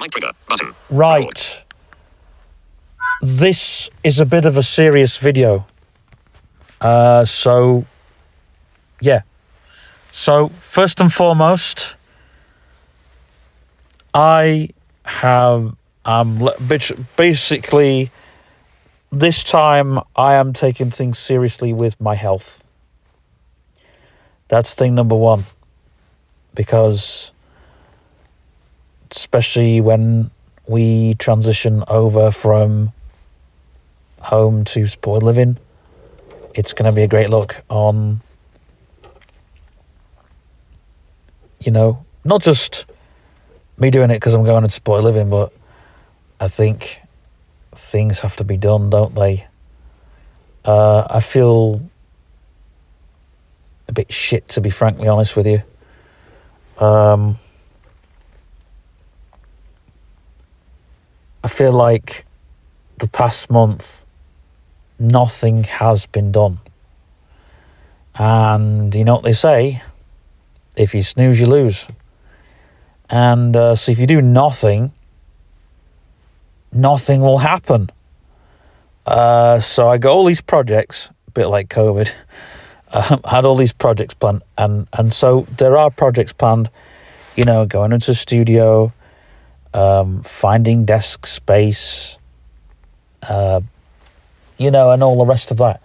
Mic trigger button. Right. This is a bit of a serious video. So first and foremost, basically this time I am taking things seriously with my health. That's thing number one, because especially when we transition over from home to supported living, it's going to be a great look on, not just me doing it because I'm going into supported living, but I think things have to be done, don't they? I feel a bit shit, to be frankly honest with you. I feel like the past month nothing has been done, and you know what they say, if you snooze you lose. And so if you do nothing will happen. So I got all these projects, a bit like COVID. I had all these projects planned, and so there are projects planned, going into a studio, finding desk space, and all the rest of that.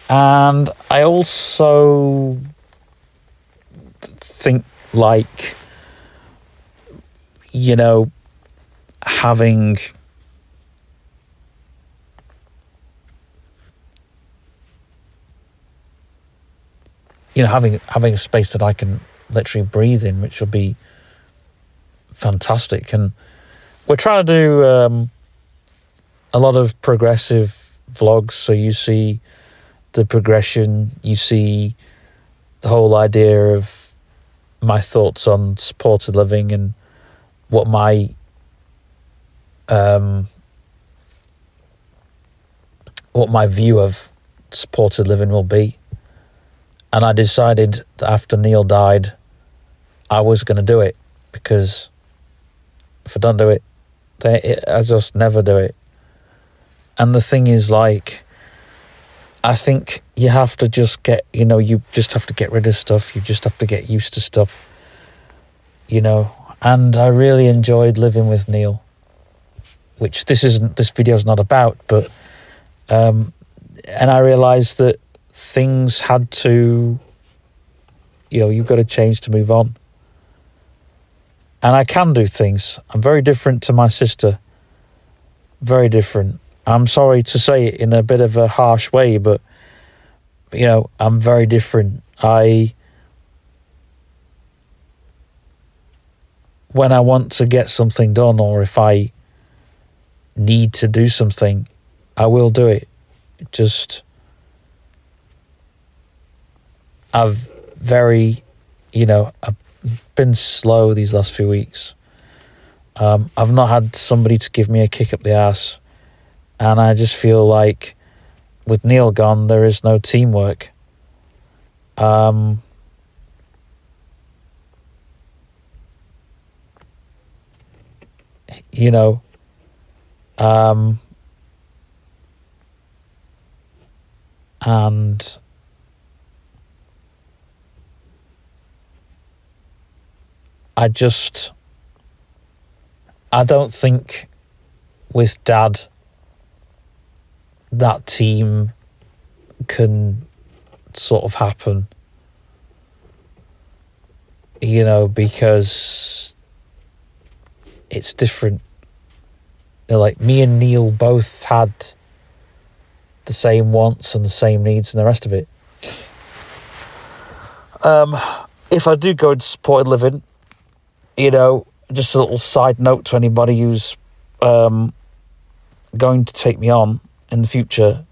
And I also think, like, having having a space that I can literally breathe in, which would be fantastic. And we're trying to do a lot of progressive vlogs, so you see the progression, you see the whole idea of my thoughts on supported living and what my view of supported living will be. And I decided that after Neil died, I was going to do it, because if I don't do it, I just never do it. And the thing is, like, I think you have to just you just have to get rid of stuff. You just have to get used to stuff, And I really enjoyed living with Neil, which this video is not about, but, and I realized that things had to, you've got to change to move on. And I can do things. I'm very different to my sister. Very different. I'm sorry to say it in a bit of a harsh way, but, I'm very different. When I want to get something done, or if I need to do something, I will do it. I've been slow these last few weeks. I've not had somebody to give me a kick up the arse, and I just feel like with Neil gone, there is no teamwork. And I don't think with Dad that team can sort of happen, because it's different. Like, me and Neil both had the same wants and the same needs and the rest of it. If I do go into supported living, just a little side note to anybody who's going to take me on in the future,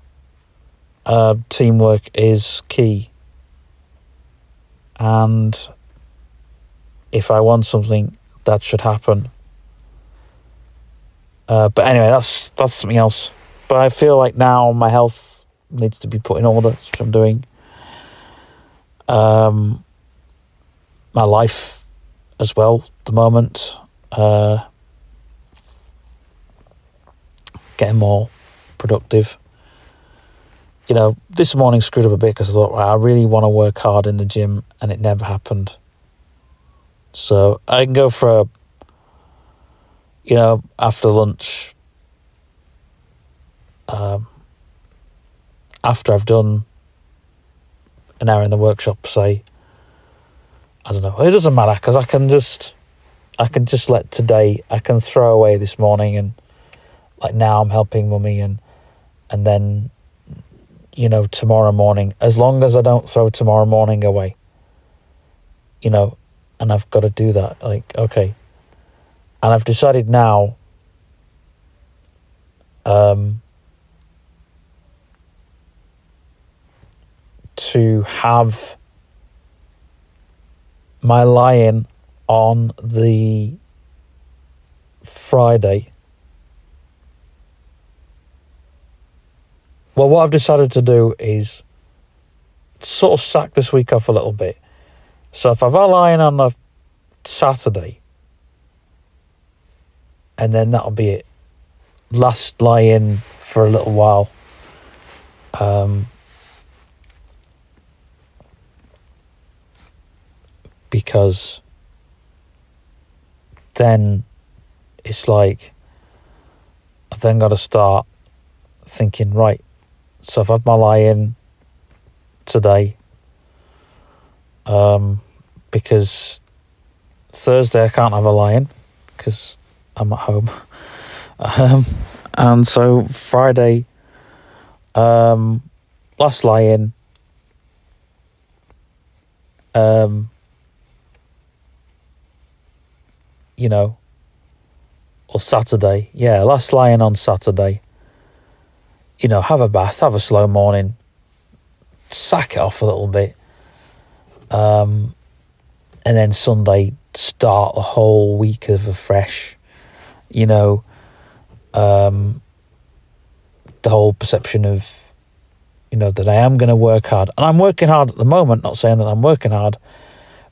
teamwork is key. And if I want something, that should happen. But anyway, that's something else. But I feel like now my health needs to be put in order, which I'm doing. My life as well, at the moment. getting more productive. You know, this morning screwed up a bit because I thought, I really want to work hard in the gym, and it never happened. So I can go for after lunch, after I've done an hour in the workshop, say, I don't know, it doesn't matter, because I can just let today, I can throw away this morning, and like now I'm helping mummy, and then, tomorrow morning, as long as I don't throw tomorrow morning away, and I've got to do that, like, okay. And I've decided now, to have my lie-in on the Friday. Well, what I've decided to do is sort of sack this week off a little bit. So if I've a lie-in on a Saturday, and then that'll be it. Last lie-in for a little while. Because then it's like I've then got to start thinking, right, so I've had my lie-in today, because Thursday I can't have a lie-in because I'm at home, and so Friday, last lie-in, or Saturday, last lie-in on Saturday, have a bath, have a slow morning, sack it off a little bit, and then Sunday start the whole week of afresh, the whole perception of, that I am going to work hard, and I'm working hard at the moment, not saying that I'm working hard,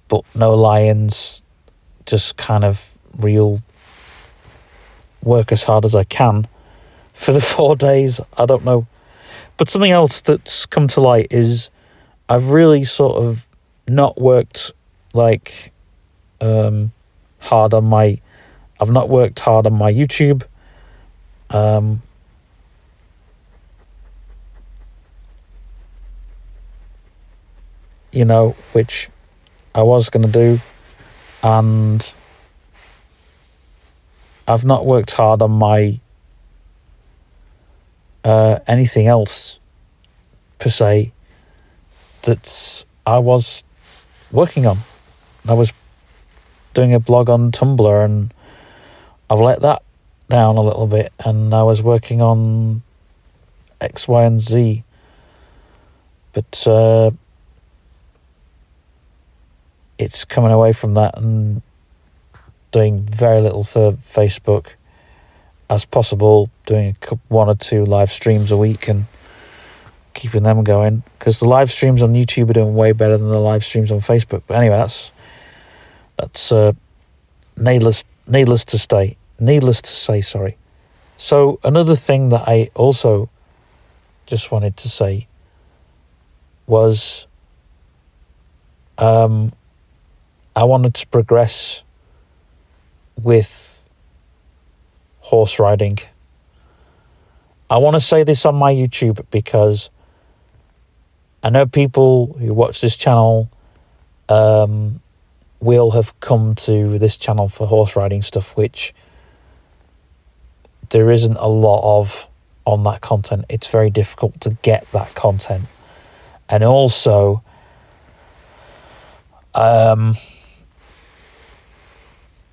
but no lie-ins, just kind of real work as hard as I can for the 4 days. I don't know. But something else that's come to light is I've really sort of not worked like hard on my YouTube. Which I was going to do, and I've not worked hard on my anything else per se that I was working on. I was doing a blog on Tumblr, and I've let that down a little bit, and I was working on X, Y, and Z, but it's coming away from that and doing very little for Facebook as possible, doing one or two live streams a week and keeping them going, because the live streams on YouTube are doing way better than the live streams on Facebook. But anyway, that's needless to say, sorry. So another thing that I also just wanted to say was I wanted to progress with horse riding. I want to say this on my YouTube because I know people who watch this channel will have come to this channel for horse riding stuff, which there isn't a lot of on that content. It's very difficult to get that content. And also,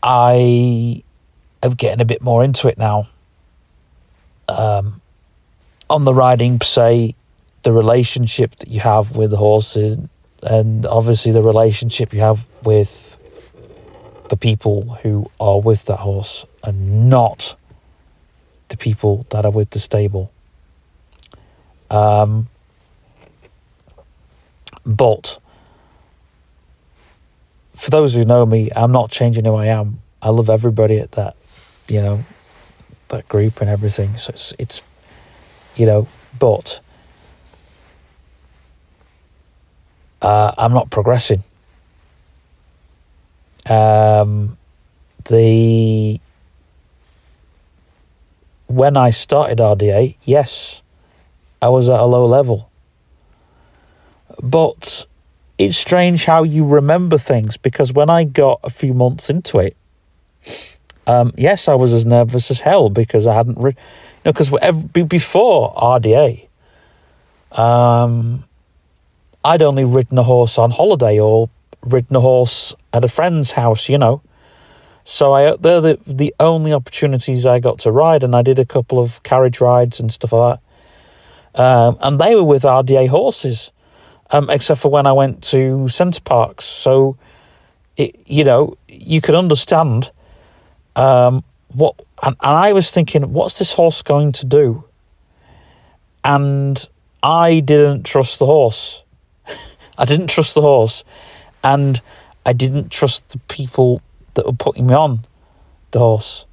I am getting a bit more into it now. On the riding, say, the relationship that you have with the horses, and obviously the relationship you have with the people who are with that horse, and not the people that are with the stable. But for those who know me, I'm not changing who I am. I love everybody at that, that group and everything. So it's you know, but I'm not progressing. When I started RDA, yes, I was at a low level. But it's strange how you remember things, because when I got a few months into it, yes, I was as nervous as hell because I hadn't, because before RDA, I'd only ridden a horse on holiday or ridden a horse at a friend's house, So they're the only opportunities I got to ride, and I did a couple of carriage rides and stuff like that. And they were with RDA horses, except for when I went to Centre Parks. So, you could understand what. And I was thinking, what's this horse going to do? And I didn't trust the horse. I didn't trust the horse, and I didn't trust the people that were putting me on the horse.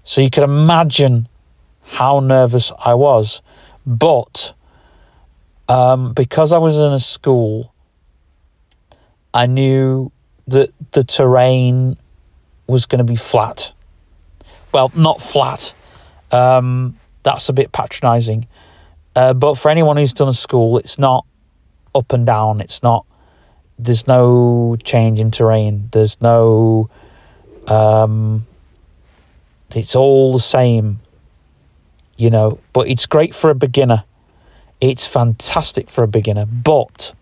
So you can imagine how nervous I was. But because I was in a school, I knew that the terrain was going to be flat. Well, not flat. That's a bit patronising. But for anyone who's done a school, it's not up and down. There's no change in terrain. There's no... it's all the same, but it's great for a beginner. It's fantastic for a beginner. But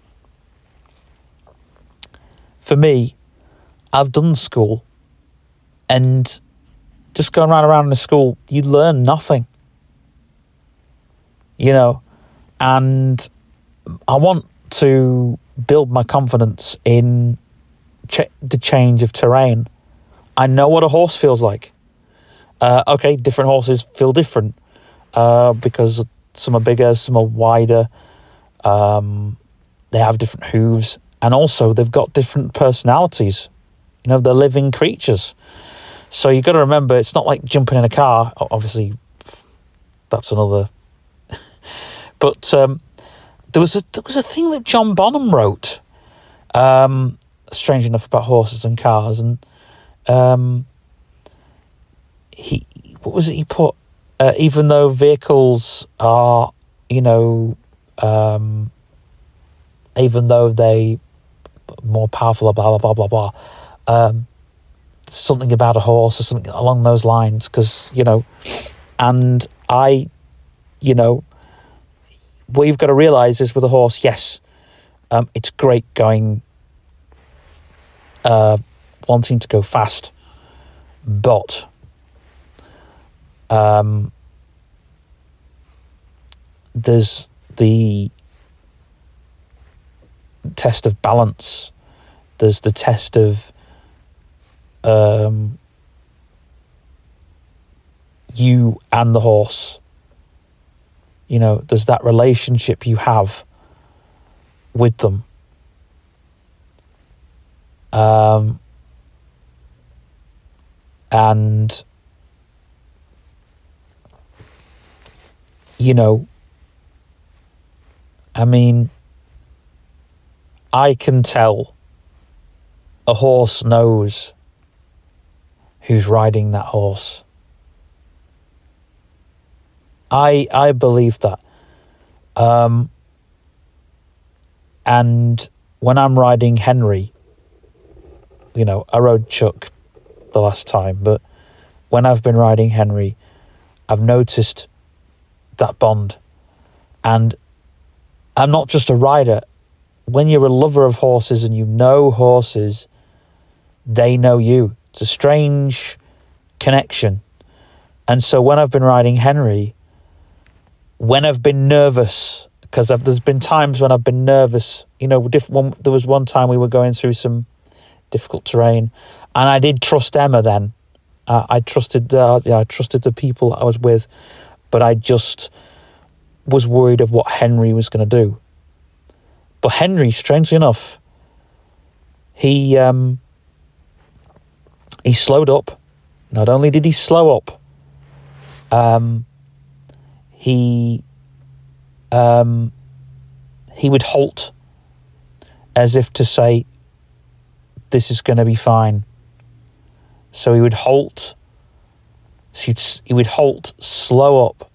for me, I've done school, and just going around in a school, you learn nothing, and I want to build my confidence in the change of terrain. I know what a horse feels like. Okay, different horses feel different because some are bigger, some are wider. They have different hooves, and also they've got different personalities. They're living creatures. So you've got to remember, it's not like jumping in a car. Obviously, that's another. But there was a thing that John Bonham wrote. Strange enough, about horses and cars, and what was it he put? Even though vehicles are, even though they more powerful, blah blah blah blah blah. Something about a horse or something along those lines, because and I, what you've got to realise is, with a horse, yes, it's great going, wanting to go fast, but there's the test of balance. There's the test of you and the horse. There's that relationship you have with them. And I can tell a horse knows who's riding that horse. I believe that. And when I'm riding Henry, I rode Chuck the last time, but when I've been riding Henry, I've noticed that bond. And I'm not just a rider. When you're a lover of horses and you know horses, they know you. It's a strange connection. And so when I've been riding Henry, when I've been nervous, because there's been times when I've been nervous, there was one time we were going through some difficult terrain, and I did trust Emma then. I trusted the people I was with, but I just was worried of what Henry was going to do. But Henry, strangely enough, he slowed up. Not only did he slow up, he would halt as if to say, this is going to be fine. So he would halt. He would halt, slow up.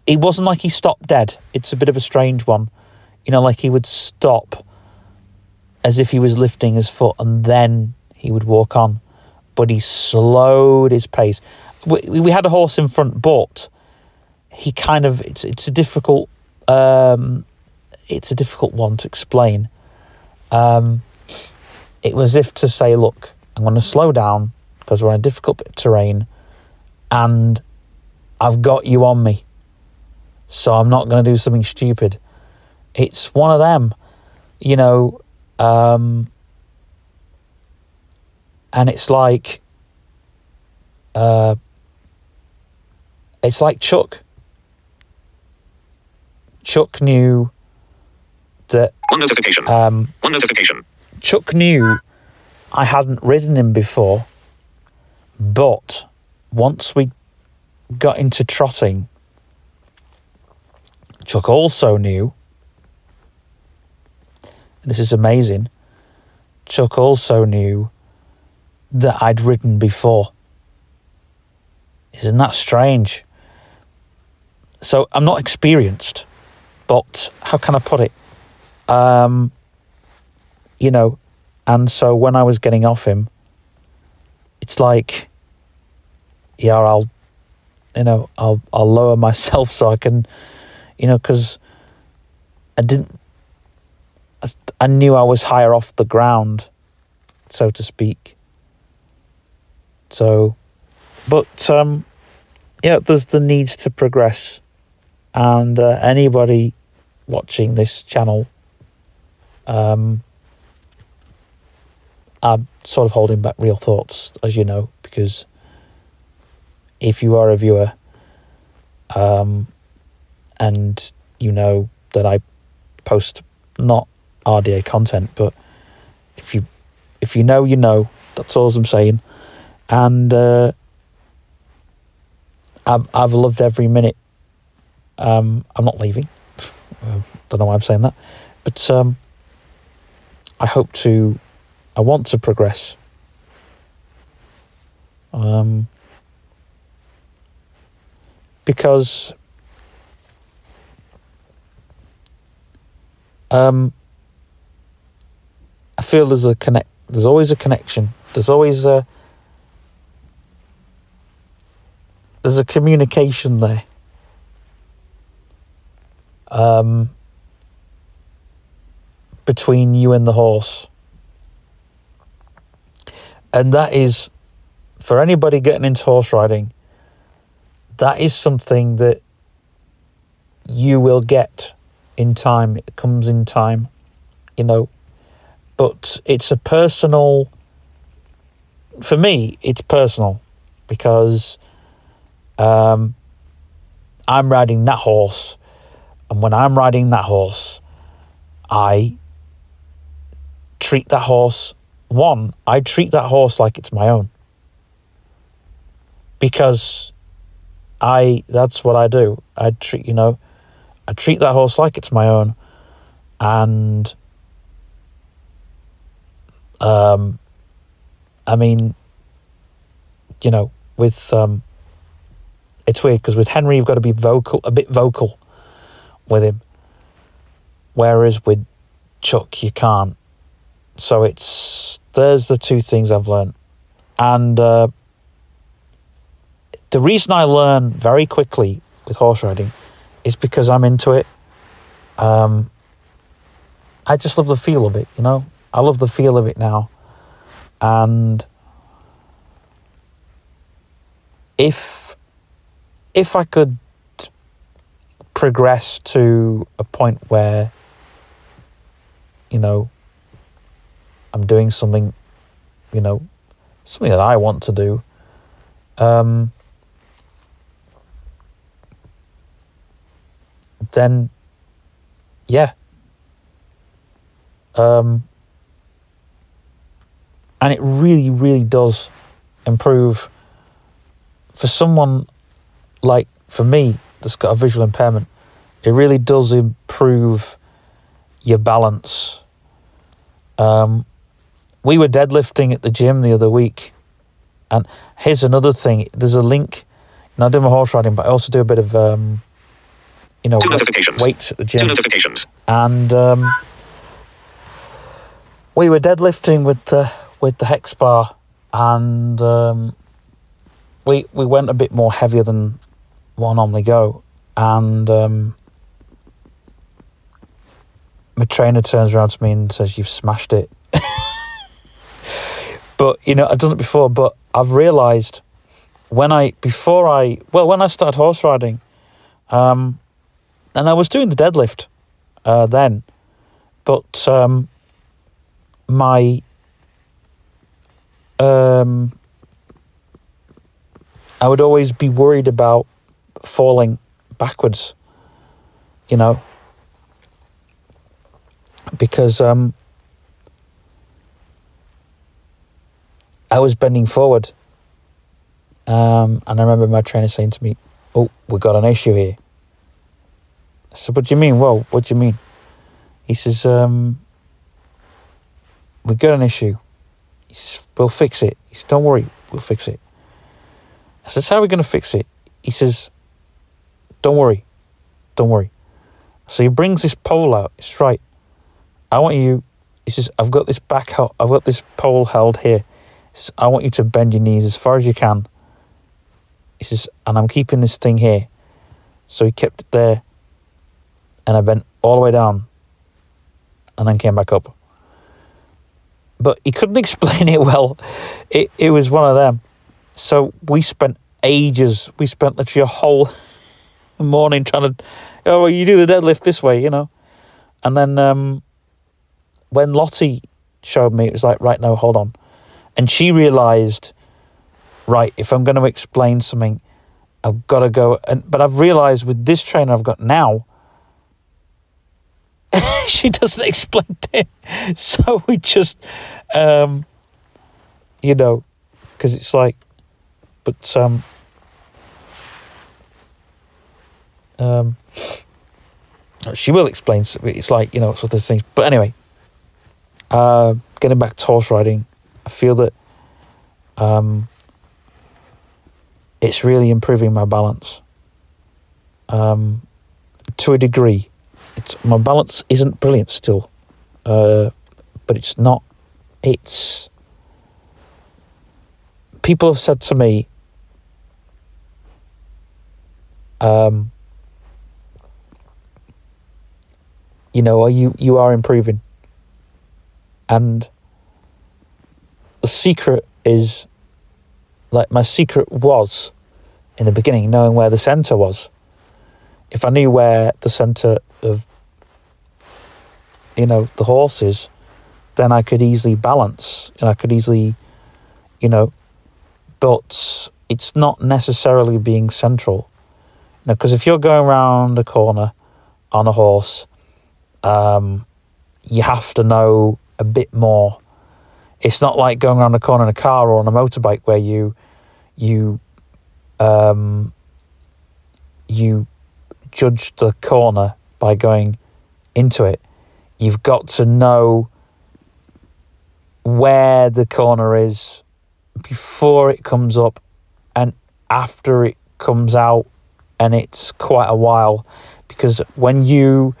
It wasn't like he stopped dead. It's a bit of a strange one. Like he would stop as if he was lifting his foot and then he would walk on. But he slowed his pace. We had a horse in front, but he kind of, it's a difficult one to explain. It was as if to say, look, I'm going to slow down because we're on a difficult bit of terrain and I've got you on me. So I'm not going to do something stupid. It's one of them, and it's like Chuck. Chuck knew that... One notification. Chuck knew I hadn't ridden him before, but once we got into trotting, Chuck also knew, and this is amazing, Chuck also knew that I'd ridden before. Isn't that strange? So I'm not experienced, but how can I put it? And so when I was getting off him, it's like, yeah, I'll lower myself so I can, because I knew I was higher off the ground, so to speak. So, but, there's the needs to progress. And anybody watching this channel, I'm sort of holding back real thoughts, as you know, because if you are a viewer, and you know that I post not RDA content, but if you know, you know. That's all I'm saying. And I've loved every minute. I'm not leaving. Don't know why I'm saying that, but I want to progress. Because I feel there's always a connection. There's always there's a communication there. Between you and the horse. And that is, for anybody getting into horse riding, that is something that you will get in time. It comes in time, but it's a personal, for me, it's personal because I'm riding that horse, and when I'm riding that horse, I treat that horse like it's my own, because that's what I do. I treat that horse like it's my own. And with it's weird because with Henry you've got to be a bit vocal with him, whereas with Chuck you can't. So there's the two things I've learned. And the reason I learn very quickly with horse riding is because I'm into it. I just love the feel of it, I love the feel of it now. And if I could progress to a point where, I'm doing something, something that I want to do, then, yeah. And it really, really does improve for someone like for me, that's got a visual impairment, it really does improve your balance. We were deadlifting at the gym the other week, and here's another thing. There's a link. And I do my horse riding, but I also do a bit of weights at the gym. 2 notifications. And we were deadlifting with the hex bar, and we went a bit more heavier than what I normally go, and my trainer turns around to me and says, "You've smashed it." But I've done it before, but I've realised when I started horse riding, and I was doing the deadlift then, but my I would always be worried about falling backwards, because I was bending forward, and I remember my trainer saying to me, "Oh, we got an issue here." I said, "What do you mean?" "Well, what do you mean?" He says, "We got an issue." He says, "We'll fix it." He said, "Don't worry, we'll fix it." I said, "How are we going to fix it?" He says, Don't worry. So he brings this pole out. It's right. He says, I've got this pole held here. He says, I want you to bend your knees as far as you can. He says, and I'm keeping this thing here. So he kept it there, and I bent all the way down, and then came back up. But he couldn't explain it well. It was one of them. So we spent ages. We spent literally a whole morning trying to, you do the deadlift this way, And then when Lottie showed me, it was like, right, no, hold on. And she realised, right, if I'm going to explain something, I've got to go. But I've realised with this trainer I've got now, she doesn't explain it. So we just, because it's like, but she will explain. It's like, sort of things. But anyway, getting back to horse riding, I feel that it's really improving my balance. To a degree, my balance isn't brilliant still, but it's not. It's, people have said to me, you are improving. And the secret is, like, my secret was, in the beginning, knowing where the centre was. If I knew where the centre of, the horse is, then I could easily balance, and I could easily, but it's not necessarily being central. Because if you're going around a corner on a horse, you have to know a bit more. It's not like going around a corner in a car or on a motorbike where you judge the corner by going into it. You've got to know where the corner is before it comes up and after it comes out, and it's quite a while, because when you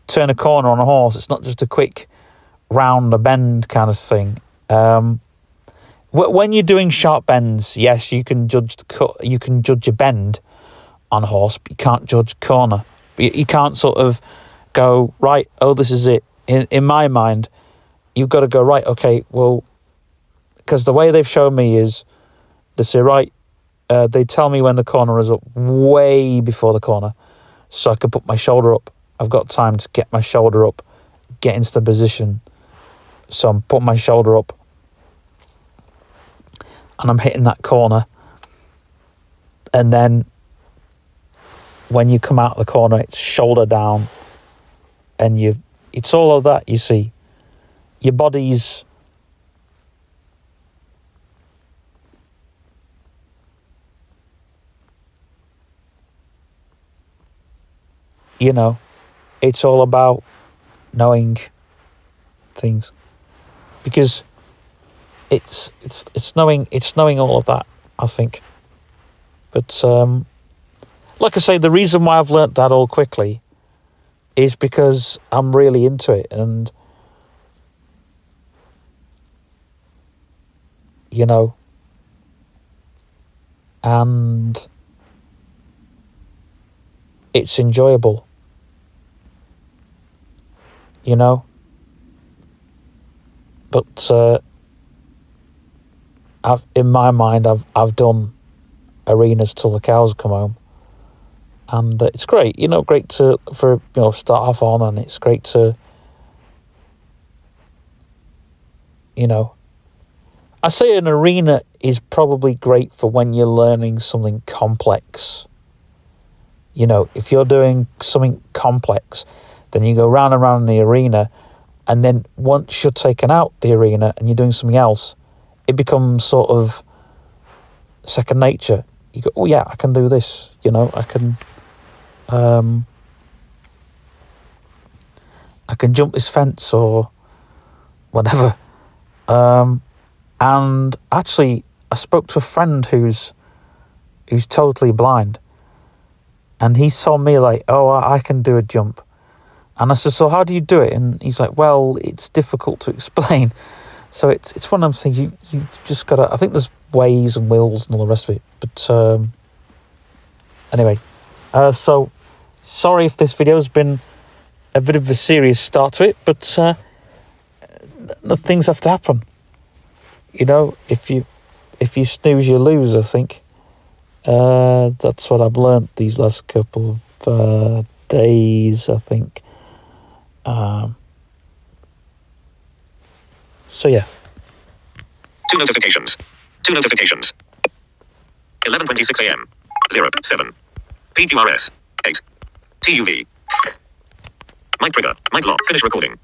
turn a corner on a horse, it's not just a quick round a bend kind of thing. When you're doing sharp bends, yes, you can judge a bend on a horse, but you can't judge corner. But you can't sort of go, right, oh, this is it. In my mind, you've got to go, right, okay, well, because the way they've shown me is, they say, right, they tell me when the corner is up way before the corner, so I can put my shoulder up. I've got time to get my shoulder up, get into the position. So I'm putting my shoulder up, and I'm hitting that corner. And then when you come out of the corner, it's shoulder down, and it's all of that, you see. Your body's you know, it's all about knowing things, because it's knowing all of that, I think. But like I say, the reason why I've learnt that all quickly is because I'm really into it, and you know, and it's enjoyable, you know. But in my mind, I've done arenas till the cows come home, and it's great, you know, great to start off on, and it's great to, you know, I say an arena is probably great for when you're learning something complex. You know, if you're doing something complex, then you go round and round in the arena, and then once you're taken out the arena and you're doing something else, it becomes sort of second nature. You go, oh yeah, I can do this, you know, I can jump this fence or whatever. And actually, I spoke to a friend who's totally blind, and he told me, like, oh, I can do a jump. And I said, so how do you do it? And he's like, well, it's difficult to explain. So it's one of those things, you just gotta, I think there's ways and wills and all the rest of it. But anyway, so sorry if this video has been a bit of a serious start to it, but things have to happen. You know, if you snooze, you lose, I think. That's what I've learnt these last couple of days, I think. So yeah. Two notifications. 11:26 a.m. 07. PQRS. 8. TUV. Mic trigger. Mic lock. Finish recording.